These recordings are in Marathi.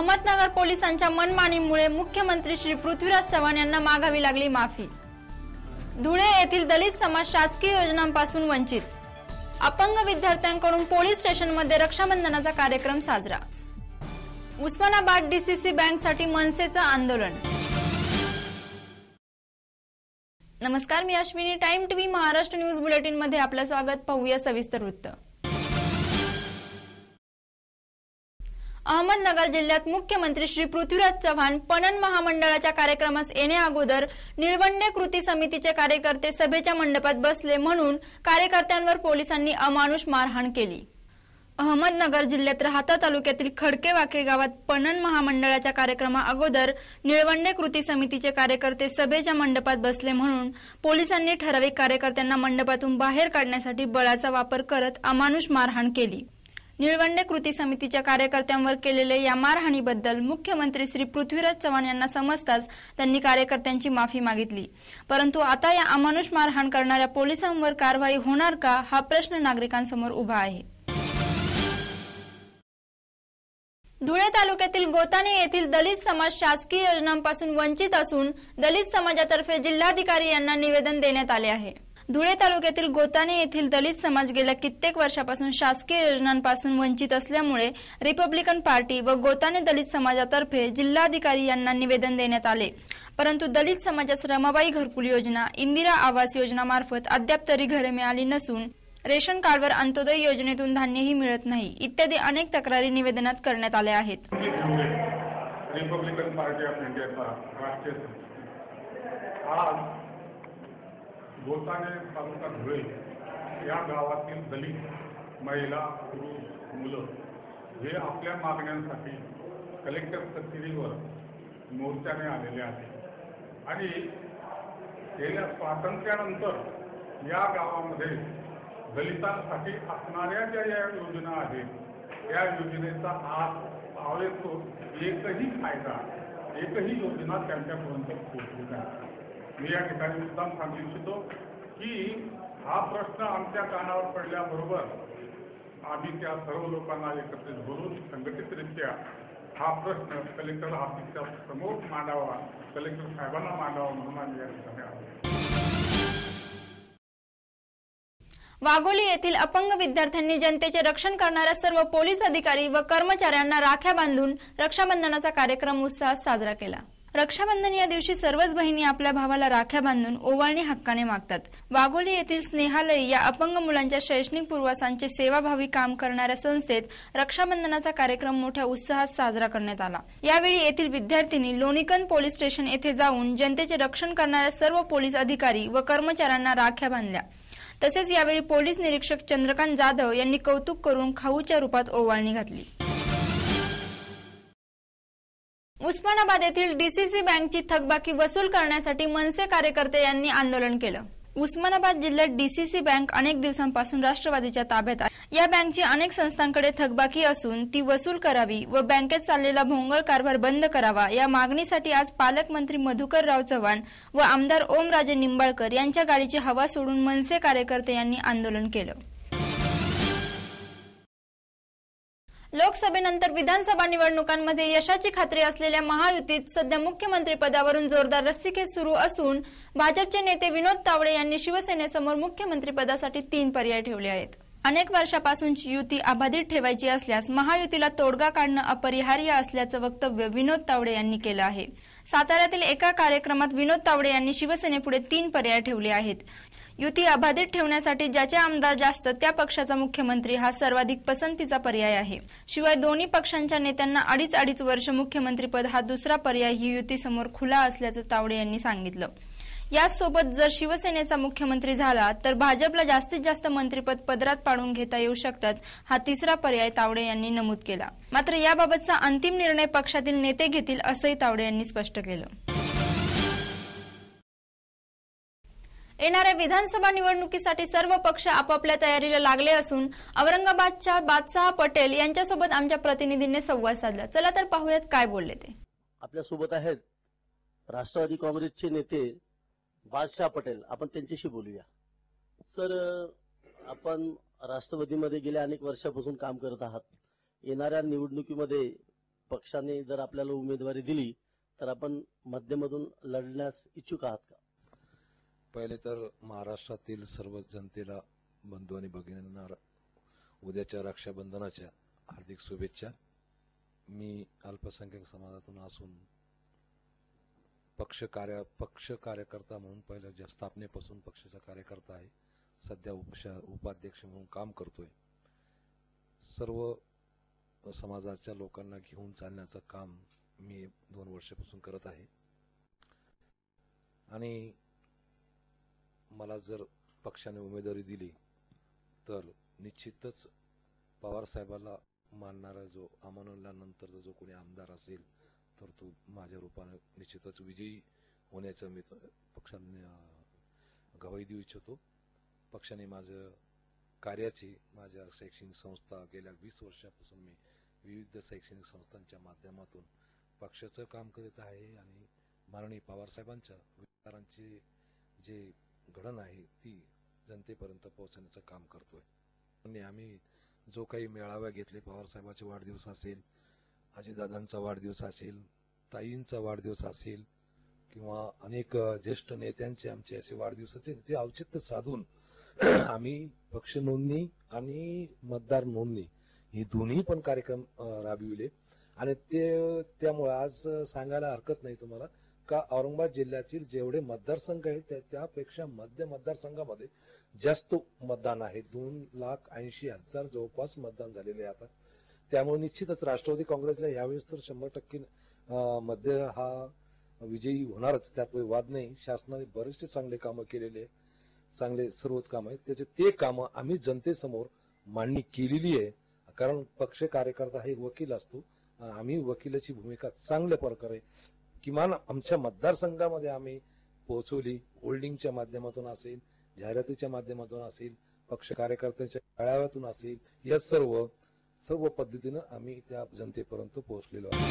अहमदनगर पोलिसांच्या मनमानीमुळे मुख्यमंत्री श्री पृथ्वीराज चव्हाण यांना मागावी लागली माफी। धुळे येथील दलित समाज शासकीय योजनांपासून वंचित। अपंग विद्यार्थ्यांकडून पोलीस स्टेशनमध्ये रक्षाबंधनाचा कार्यक्रम साजरा। उस्मानाबाद डीसीसी बँकसाठी मनसेचं आंदोलन। नमस्कार, मी Ashwini. Time TV Maharashtra news bulletin मध्ये आपलं स्वागत। पाहूया सविस्तर वृत्त। अहमदनगर जिल्ह्यात मुख्यमंत्री श्री पृथ्वीराज चव्हाण पणन महामंडळाच्या कार्यक्रमास येण्याअगोदर निळवंडे कृती समितीचे कार्यकर्ते सभेच्या मंडपात बसले म्हणून कार्यकर्त्यांवर पोलिसांनी अमानुष मारहाण केली। अहमदनगर जिल्ह्यात राहाता तालुक्यातील खडकेवाके गावात पणन महामंडळाच्या कार्यक्रमाअगोदर निळवंडे कृती समितीचे कार्यकर्ते सभेच्या मंडपात बसले म्हणून पोलिसांनी ठराविक कार्यकर्त्यांना मंडपातून बाहेर काढण्यासाठी बळाचा वापर करत अमानुष मारहाण केली। निळवंडे कृती समितीच्या कार्यकर्त्यांवर केलेल्या या मारहाणीबद्दल मुख्यमंत्री श्री पृथ्वीराज चव्हाण यांना समजताच त्यांनी कार्यकर्त्यांची माफी मागितली। परंतु आता या अमानुष मारहाण करणाऱ्या पोलिसांवर कारवाई होणार का, हा प्रश्न नागरिकांसमोर उभा आहे। धुळे तालुक्यातील गोताणे येथील दलित समाज शासकीय योजनांपासून वंचित असून दलित समाजातर्फे जिल्हाधिकारी यांना निवेदन देण्यात आले आहे। धुळे तालुक्यातील गोताणे येथील दलित समाज गेल्या कित्येक वर्षापासून शासकीय योजनांपासून वंचित असल्यामुळे रिपब्लिकन पार्टी व गोताणे दलित समाजातर्फे जिल्हाधिकारी यांना निवेदन देण्यात आले। परंतु दलित समाजास रमाबाई घरकुल योजना, इंदिरा आवास योजना मार्फत अद्याप तरी घरे मिळाली नसून रेशन कार्डवर अंत्योदय योजनेतून धान्यही मिळत नाही इत्यादी अनेक तक्रारी निवेदनात करण्यात आल्या आहेत। रिपब्लिकन पार्टी ऑफ इंडियाचा राष्ट्रीय आज गोताणे तालुका धुळे या गावातील दलित महिला, पुरुष, मुलं हे आपल्या मागण्यांसाठी कलेक्टर कचेरीवर मोर्चाने आलेले आहेत आणि गेल्या स्वातंत्र्यानंतर या गावामध्ये दलितांसाठी असणाऱ्या ज्या या योजना आहेत या योजनेचा आज आवडेतो एकही फायदा, एकही योजना त्यांच्यापर्यंत पोहोचली नाही। मी या ठिकाणी मुद्दाम सांगू इच्छितो की हा प्रश्न आमच्या कानावर पडल्याबरोबर आम्ही त्या सर्व लोकांना एकत्रित बोलून संघटितरित्या हा प्रश्न कलेक्टर ऑफिसच्या समोर मांडावा, कलेक्टर साहेबांना मांडावा म्हणून आम्ही या ठिकाणी आलो। वाघोली येथील अपंग विद्यार्थ्यांनी जनतेचे रक्षण करणाऱ्या सर्व पोलीस अधिकारी व कर्मचाऱ्यांना राख्या बांधून रक्षाबंधनाचा कार्यक्रम उत्साहात साजरा केला। रक्षाबंधन या दिवशी सर्वच बहिणी आपल्या भावाला राख्या बांधून ओवाळणी हक्काने मागतात। वाघोली येथील स्नेहालय या अपंग मुलांच्या शैक्षणिक पूर्वसांचे सेवाभावी काम करणाऱ्या संस्थेत रक्षाबंधनाचा कार्यक्रम मोठ्या उत्साहात साजरा करण्यात आला। यावेळी येथील विद्यार्थिनी लोणीकंद पोलीस स्टेशन येथे जाऊन जनतेचे रक्षण करणाऱ्या सर्व पोलीस अधिकारी व कर्मचाऱ्यांना राख्या बांधल्या। तसेच यावेळी पोलीस निरीक्षक चंद्रकांत जाधव यांनी कौतुक करून खाऊच्या रूपात ओवाळणी घातली। उस्मानाबाद येथील डीसीसी बँकची थकबाकी वसूल करण्यासाठी मनसे कार्यकर्ते यांनी आंदोलन केलं। उस्मानाबाद जिल्ह्यात डीसीसी बँक अनेक दिवसांपासून राष्ट्रवादीच्या ताब्यात आहे। या बँकची अनेक संस्थांकडे थकबाकी असून ती वसूल करावी व बँकेत चाललेला भोंगळ कारभार बंद करावा या मागणीसाठी आज पालकमंत्री मधुकरराव चव्हाण व आमदार ओमराजे निंबाळकर यांच्या गाडीची हवा सोडून मनसे कार्यकर्ते यांनी आंदोलन केलं। लोकसभेनंतर विधानसभा निवडणुकांमध्ये यशाची खात्री असलेल्या महायुतीत सध्या मुख्यमंत्री पदावरून जोरदार रस्सीखेच सुरू असून भाजपचे नेते विनोद तावडे यांनी शिवसेनेसमोर मुख्यमंत्री पदासाठी 3 पर्याय ठेवले आहेत। अनेक वर्षापासूनची युती अबाधित ठेवायची असल्यास महायुतीला तोडगा काढणं अपरिहार्य असल्याचं वक्तव्य विनोद तावडे यांनी केलं आहे। साताऱ्यातील एका कार्यक्रमात विनोद तावडे यांनी शिवसेनेपुढे 3 पर्याय ठेवले आहेत। युती अबाधित ठेवण्यासाठी ज्याचे आमदार जास्त त्या पक्षाचा मुख्यमंत्री हा सर्वाधिक पसंतीचा पर्याय आहे। शिवाय दोन्ही पक्षांच्या नेत्यांना अडीच वर्ष मुख्यमंत्रीपद हा दुसरा पर्याय ही युतीसमोर खुला असल्याचं तावडे यांनी सांगितलं। यासोबत जर शिवसेनेचा मुख्यमंत्री झाला तर भाजपला जास्तीत जास्त मंत्रिपद पदरात पाडून घेता येऊ शकतात, हा तिसरा पर्याय तावडे यांनी नमूद केला। मात्र याबाबतचा अंतिम निर्णय पक्षातील नेते घेतील असंही तावडे यांनी स्पष्ट केलं। येणाऱ्या विधानसभा निवडणुकीसाठी सर्व पक्ष आपापल्या तयारीला लागले असून औरंगाबादच्या बादशाह पटेल यांच्यासोबत आमच्या प्रतिनिधींनी संवाद साधला। चला तर पाहूयात काय बोलले ते। आपल्या सोबत आहेत राष्ट्रवादी काँग्रेसचे नेते बादशाह पटेल, आपण त्यांच्याशी बोलूया। सर, आपण राष्ट्रवादीमध्ये गेल्या अनेक वर्षापासून काम करत आहात। येणाऱ्या निवडणुकीमध्ये पक्षाने जर आपल्याला उमेदवारी दिली तर आपण मध्यमधून लढण्यास इच्छुक आहात का? पहिले तर महाराष्ट्रातील सर्व जनतेला, बंधू आणि भगिनींना उद्याच्या रक्षाबंधनाच्या हार्दिक शुभेच्छा. मी अल्पसंख्याक समाजातून असून पक्ष कार्यकर्ता म्हणून पहिल्या स्थापनेपासून पक्षाचा कार्यकर्ता आहे. सध्या उपाध्यक्ष म्हणून काम करतोय. सर्व समाजाच्या लोकांना घेऊन चालण्याचं काम मी 2 वर्षापासून करत आहे. आणि मला जर पक्षाने उमेदवारी दिली तर निश्चितच पवार साहेबांना मानणारा जो आमोनल्यानंतरचा जो कोणी आमदार असेल तर तो माझ्या रूपाने निश्चितच विजयी होण्याचं मी पक्षाने गवाही देऊ इच्छितो. पक्षाने माझ्या कार्याची, माझ्या शैक्षणिक संस्था गेल्या 20 वर्षापासून मी विविध शैक्षणिक संस्थांच्या माध्यमातून पक्षाचं काम करत आहे आणि माननीय पवार साहेबांच्या विचारांची जे घडण आहे ती जनतेपर्यंत पोहोचण्याचं काम करतोय. आणि आम्ही जो काही मेळावा घेतले, पवार साहेबांचे वाढदिवस असेल, अजितदादांचा वाढदिवस असेल, ताईंचा वाढदिवस असेल किंवा अनेक ज्येष्ठ नेत्यांचे आमचे असे वाढदिवसाचे ते औचित्य साधून आम्ही पक्ष नोंदणी आणि मतदार नोंदणी ही दोन्ही पण कार्यक्रम राबविले. आणि त्यामुळे आज सांगायला हरकत नाही तुम्हाला का औरंगाबाद जिल्ह्यातील जेवढे मतदारसंघ आहेत त्यापेक्षा मध्य मतदारसंघामध्ये जास्त मतदान आहे. 2,80,000 जवळपास मतदान झालेले आहे आता. त्यामुळे निश्चितच राष्ट्रवादी काँग्रेसला यावेळेस तर 100% मध्य हा विजयी होणारच, त्यात वाद नाही. शासनाने बरेचसे चांगले कामं केलेले, चांगले सर्वच काम आहेत. ते कामं आम्ही जनतेसमोर मांडणी केलेली आहे. कारण पक्ष कार्यकर्ता हा एक वकील असतो. आम्ही वकिलाची भूमिका चांगल्या प्रकारे किमान आमच्या मतदारसंघामध्ये आम्ही पोहोचवली. होल्डिंगच्या माध्यमातून असेल, जाहिरातीच्या माध्यमातून असेल, पक्ष कार्यकर्त्यांच्या मेळाव्यातून असेल, या सर्व पद्धतीनं आम्ही त्या जनतेपर्यंत पोहोचलेलो आहोत.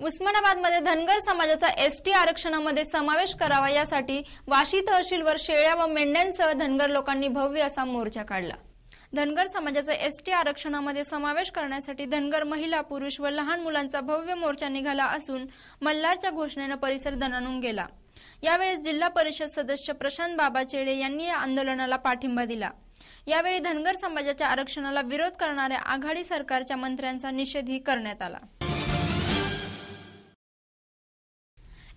उस्मानाबादमध्ये धनगर समाजाचा एसटी आरक्षणामध्ये समावेश करावा यासाठी वाशी तहसीलवर शेळ्या व मेंढ्यांसह धनगर लोकांनी भव्य असा मोर्चा काढला. धनगर समाजाचा एसटी आरक्षणामध्ये समावेश करण्यासाठी धनगर महिला, पुरुष व लहान मुलांचा भव्य मोर्चा निघाला असून मल्हारच्या घोषणेनं परिसर दणाणून गेला. यावेळी जिल्हा परिषद सदस्य प्रशांत बाबा चेडे यांनी या आंदोलनाला पाठिंबा दिला. यावेळी धनगर समाजाच्या आरक्षणाला विरोध करणाऱ्या आघाडी सरकारच्या मंत्र्यांचा निषेधही करण्यात आला.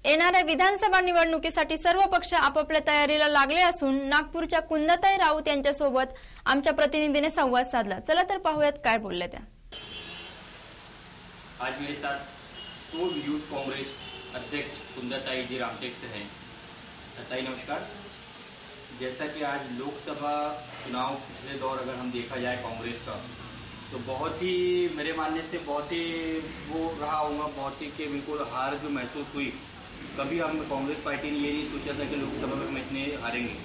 येणाऱ्या विधानसभा निवडणुकीसाठी सर्व पक्ष आपापल्या तयारीला लागले असून नागपूरच्या कुंदाताई राऊत यांच्यासोबत आमच्या प्रतिनिधीने संवाद साधला. चला तर पाहूयात काय बोलल्या त्या. आज मेरे साथ पूर्व यूथ कांग्रेस अध्यक्ष कुंदाताई जी रामटेक से हैं. ताई नमस्कार. जैसा कि आज लोकसभा चुनाव पिछले दौर अगर हम देखा जाए कांग्रेस का तो बहुत ही मेरे मानने से बहुत ही वो रहा होगा, बहुत ही कि बिल्कुल हार जो महसूस हुई. कभी हम कांग्रेस पार्टी ने ये नहीं सोचा था कि लोकसभा में हम इतने हारेंगे,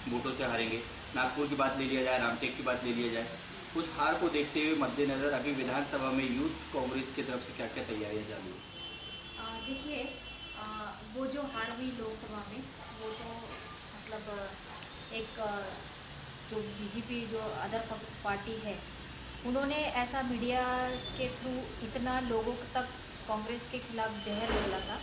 वोटों से हारेंगे. नागपुर की बात ले लिया जाए, रामटेक की बात ले लिया जाए, उस हार को देखते हुए मद्देनजर अभी विधानसभा में यूथ कांग्रेस की तरफ से क्या क्या तैयारियां चालू है? देखिए, वो जो हार हुई लोकसभा में वो तो मतलब एक जो बीजेपी जो अदर पार्टी है उन्होंने ऐसा मीडिया के थ्रू इतना लोगों तक कांग्रेस के खिलाफ जहर बोला था.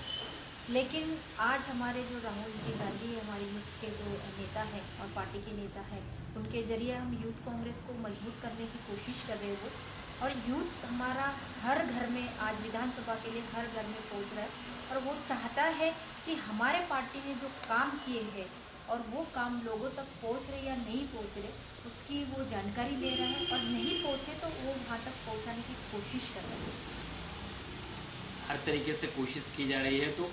लेकिन आज हमारे जो राहुल जी गांधी हमारी यूथ के जो नेता हैं और पार्टी के नेता हैं, उनके जरिए हम यूथ कांग्रेस को मजबूत करने की कोशिश कर रहे हो. और यूथ हमारा हर घर में आज विधानसभा के लिए हर घर में पहुंच रहा है और वो चाहता है कि हमारे पार्टी ने जो काम किए हैं और वो काम लोगों तक पहुंच रहे या नहीं पहुंच रहे उसकी वो जानकारी दे रहा है. और नहीं पहुंचे तो वो वहाँ तक पहुँचाने की कोशिश कर रहे हैं. हर तरीके से कोशिश की जा रही है. तो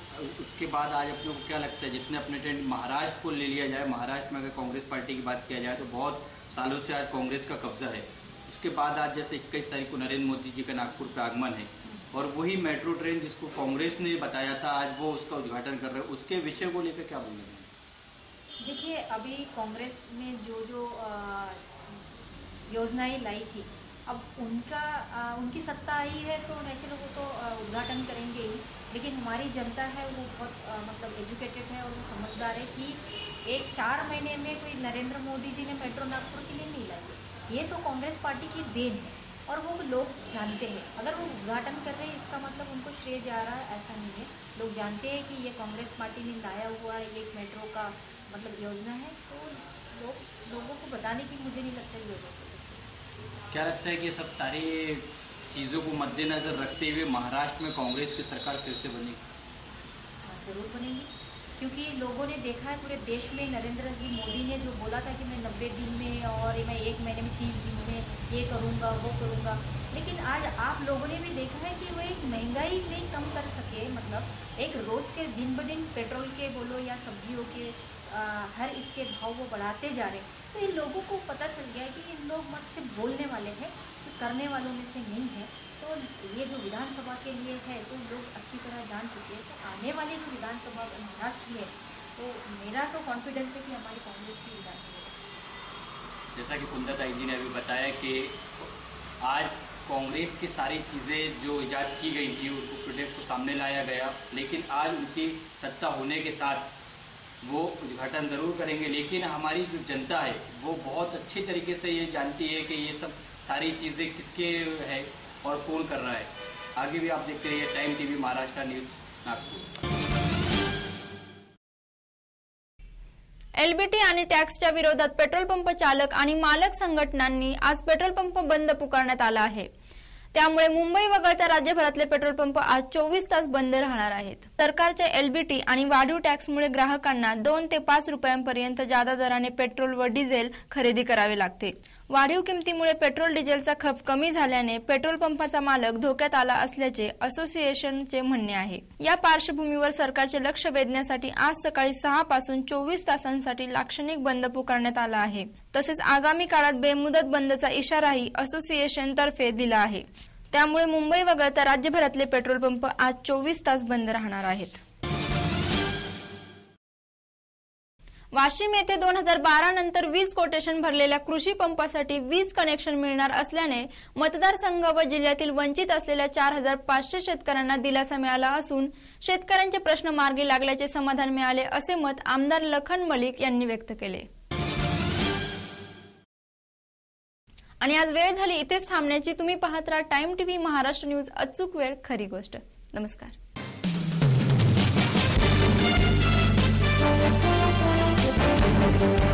उसके बाद आज अपने को क्या लगता है, जितने अपने ट्रेंड महाराष्ट्र को ले लिया जाए, महाराष्ट्र में अगर कांग्रेस पार्टी की बात किया जाए तो बहुत सालों से आज कांग्रेस का कब्जा है. उसके बाद आज जैसे 21 तारीख को नरेंद्र मोदी जी का नागपुर पे आगमन है और वही मेट्रो ट्रेन जिसको कांग्रेस ने बताया था आज वो उसका उद्घाटन कर रहे हैं. उसके विषय को लेकर क्या बोलेंगे? देखिए, अभी कांग्रेस ने जो योजनाएं लाई थी, अब उनकी सत्ता आई है तो नेचुरल वो तो उद्घाटन करेंगे ही. लेकिन हमारी जनता है वो बहुत मतलब एजुकेटेड है और वो समझदार है कि एक 4 महीने में कोई नरेंद्र मोदी जी ने मेट्रो नागपुर के लिए नहीं लाई. ये तो कांग्रेस पार्टी की देन है. और वो लोग जानते हैं। अगर वो उद्घाटन कर रहे हैं इसका मतलब उनको श्रेय जा रहा है, ऐसा नहीं है। लोग जानते हैं कि ये कांग्रेस पार्टी ने लाया हुआ एक मेट्रो का मतलब योजना है, तो लोगों को बताने की मुझे नहीं लगता जरूरत है। क्या लगता है कि सब सारी चीज़ों को मद्देनजर रखते हुए महाराष्ट्र में कांग्रेस की सरकार फिर से बनेगी? जरूर बनेगी, क्योंकि लोगों ने देखा है पूरे देश में नरेंद्र जी मोदी ने जो बोला था कि मैं 90 दिन में और मैं 1 महीने में 30 दिन में ये करूँगा वो करूँगा, लेकिन आज आप लोगों ने भी देखा है कि वो एक महंगाई नहीं कम कर सके। मतलब एक रोज़ के दिन ब दिन पेट्रोल के बोलो या सब्जियों के हर इसके भाव वो बढ़ाते जा रहे। तो इन लोगों को पता चल गया कि इन लोग मत से बोलने वाले हैं, तो करने वालों में से नहीं है। तो ये जो विधानसभा के लिए है तो लोग अच्छी तरह जान चुके हैं। तो आने वाली जो विधानसभा महाराष्ट्र की है, तो मेरा तो कॉन्फिडेंस है कि हमारी कांग्रेस की विधानसभा। जैसा कि कुंदन जी ने अभी बताया कि आज कांग्रेस की सारी चीज़ें जो इजाद की गई थी उनको प्रोजेक्ट को सामने लाया गया, लेकिन आज उनकी सत्ता होने के साथ वो उद्घाटन ज़रूर करेंगे, लेकिन हमारी जो जनता है वो बहुत अच्छे तरीके से ये जानती है कि ये सब सारी चीज़ें किसके है और कौन कर रहा है। आगे भी आप देखते रहिए time TV Maharashtra news Nagpur. LBT आणि टॅक्सच्या विरोधात पेट्रोल पंप चालक आणि मालक संघटनांनी आज पेट्रोल पंप बंद पुकारण्यात आला आहे। त्यामुळे मुंबई वगळता राज्यभरातले पेट्रोल पंप आज 24 तास बंद राहणार आहेत। सरकारच्या एलबीटी आणि वाढीव टॅक्समुळे ग्राहकांना 2 ते 5 रुपयांपर्यंत जादा दराने पेट्रोल व डिझेल खरेदी करावे लागते। वाढीव किमतीमुळे पेट्रोल डिझेलचा खप कमी झाल्याने पेट्रोल पंपाचा मालक धोक्यात आला असल्याचे असोसिएशनचे म्हणणे आहे। या पार्श्वभूमीवर सरकारचे लक्ष वेधण्यासाठी आज सकाळी 6 पासून 24 तासांसाठी लाक्षणिक बंद पुकारण्यात आला आहे। तसेच आगामी काळात बेमुदत बंदचा इशाराही असोसिएशनतर्फे दिला आहे। त्यामुळे मुंबई वगळता राज्यभरातले पेट्रोल पंप आज 24 तास बंद राहणार आहेत। वाशिम येथे 2012 नंतर वीज कोटेशन भरलेल्या कृषी पंपासाठी वीज कनेक्शन मिळणार असल्याने मतदारसंघ व जिल्ह्यातील वंचित असलेल्या 4500 शेतकऱ्यांना दिलासा मिळाला असून शेतकऱ्यांचे प्रश्न मार्गी लागल्याचे समाधान मिळाले असे मत आमदार लखन मलिक यांनी व्यक्त केले। आणि आज वेळ झाली इथेच थांबण्याची। तुम्ही पाहत राहा टाइम टीव्ही महाराष्ट्र न्यूज, अचूक वेळ खरी गोष्ट। नमस्कार। Thank you.